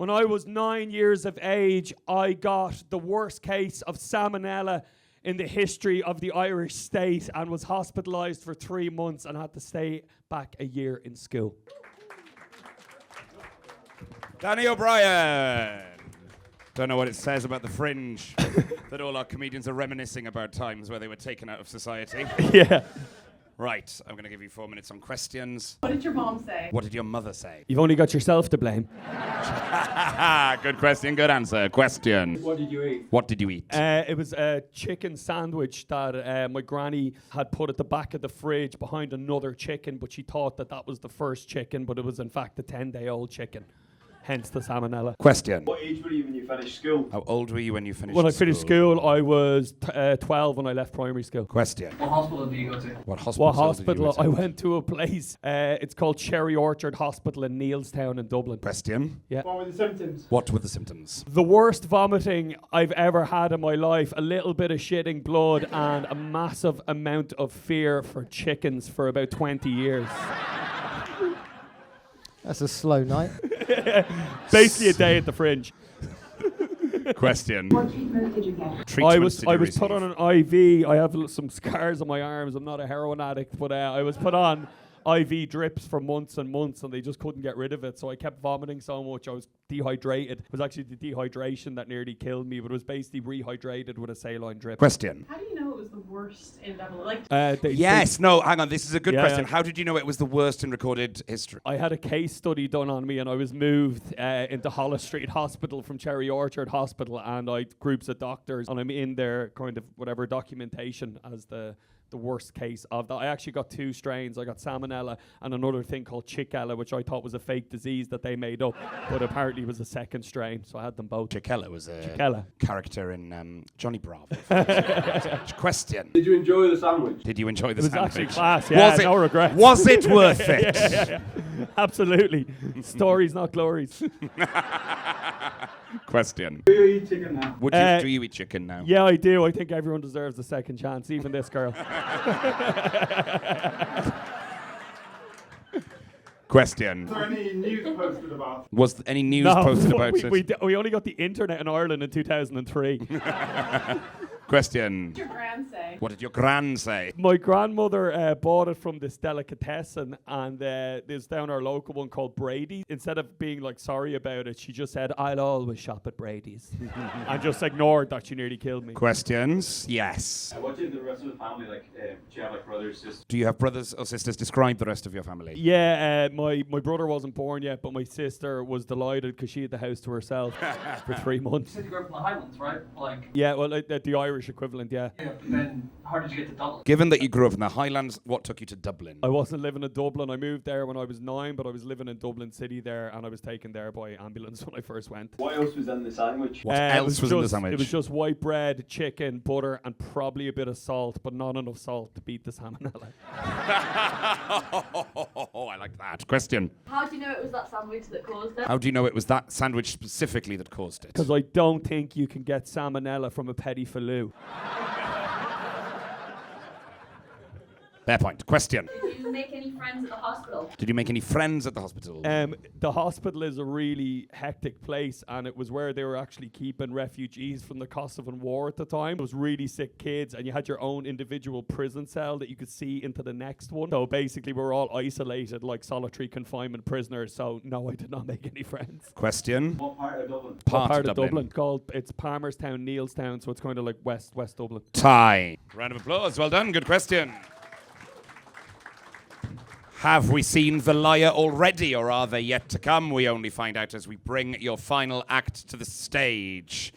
When I was 9 years of age, I got the worst case of salmonella in the history of the Irish state and was hospitalised for 3 months and had to stay back a year in school. Danny O'Brien. Don't know what it says about the Fringe that all our comedians are reminiscing about times where they were taken out of society. Yeah. Right, I'm going to give you 4 minutes on questions. What did your mom say? What did your mother say? You've only got yourself to blame. Good question, good answer. Question. What did you eat? What did you eat? It was a chicken sandwich that my granny had put at the back of the fridge behind another chicken, but she thought that that was the first chicken, but it was in fact a 10-day-old chicken. Hence the salmonella. Question. What age were you when you finished school? How old were you when you finished When I finished school, I was 12 when I left primary school. Question. What hospital do you go to? What hospital? Did you I attend? went to a place. It's called Cherry Orchard Hospital in Neilstown in Dublin. Question. Yeah. What were the symptoms? What were the symptoms? The worst vomiting I've ever had in my life, a little bit of shitting blood, and a massive amount of fear for chickens for about 20 years. That's a slow night. Basically a day at the Fringe. Question. What treatment did you get? I was put on an IV. I have some scars on my arms. I'm not a heroin addict, but I was put on IV drips for months and months, and they just couldn't get rid of it. So I kept vomiting so much. I was dehydrated. It was actually the dehydration that nearly killed me, but it was basically rehydrated with a saline drip. Question. How do you know it was the worst in level? Like, Yes, no, hang on. This is a good Yeah. question. How did you know it was the worst in recorded history? I had a case study done on me, and I was moved into Hollis Street Hospital from Cherry Orchard Hospital, and I had groups of doctors, and I'm in their kind of whatever documentation as the worst case of that. I actually got 2 strains. I got salmonella and another thing called chickella, which I thought was a fake disease that they made up, but apparently it was a second strain, so I had them both. Chickella was a Chickella. character in Johnny Bravo. Question. Did you enjoy the sandwich? Did you enjoy the It was sandwich? actually class, yeah, Was it, no regrets. Was it worth it? Yeah. Absolutely. Stories, not glories. Question. Do you eat chicken now? Do you eat chicken now? Yeah, I do. I think everyone deserves a second chance, even this girl. Question. Was there any news posted about? Was any news posted about it? We only got the internet in Ireland in 2003. Question. what did your gran say? What did your gran say? My grandmother bought it from this delicatessen, and there's down our local one called Brady's. Instead of being like sorry about it, she just said, "I'll always shop at Brady's," and just ignored that she nearly killed me. Questions? Yes. What did the rest of the family like? Do you have like brothers, sisters? Do you have brothers or sisters? Describe the rest of your family. Yeah, my brother wasn't born yet, but my sister was delighted because she had the house to herself for 3 months. You said you grew up in the Highlands, right? Like, Yeah, well, the Irish equivalent, yeah. yeah, but then how did you get to Dublin? Given that you grew up in the Highlands, what took you to Dublin? I wasn't living in Dublin. I moved there when I was 9, but I was living in Dublin City there, and I was taken there by ambulance when I first went. What else was in the sandwich? What else was in the just- sandwich? It was just white bread, chicken, butter, and probably a bit of salt, but not enough salt to beat the salmonella. Oh, I like that. Question. How do you know it was that sandwich that caused it? How do you know it was that sandwich specifically that caused it? Because I don't think you can get salmonella from a petit falou. Fair point. Question. Did you make any friends at the hospital? Did you make any friends at the hospital? The hospital is a really hectic place, and it was where they were actually keeping refugees from the Kosovan War at the time. It was really sick kids, and you had your own individual prison cell that you could see into the next one. So basically, we were all isolated like solitary confinement prisoners. So no, I did not make any friends. Question. What part of Dublin? Part of Dublin. It's Palmerstown, Neilstown, so it's kind of like West Dublin. Tie. Round of applause. Well done. Good question. Have we seen The Liar already, or are they yet to come? We only find out as we bring your final act to the stage.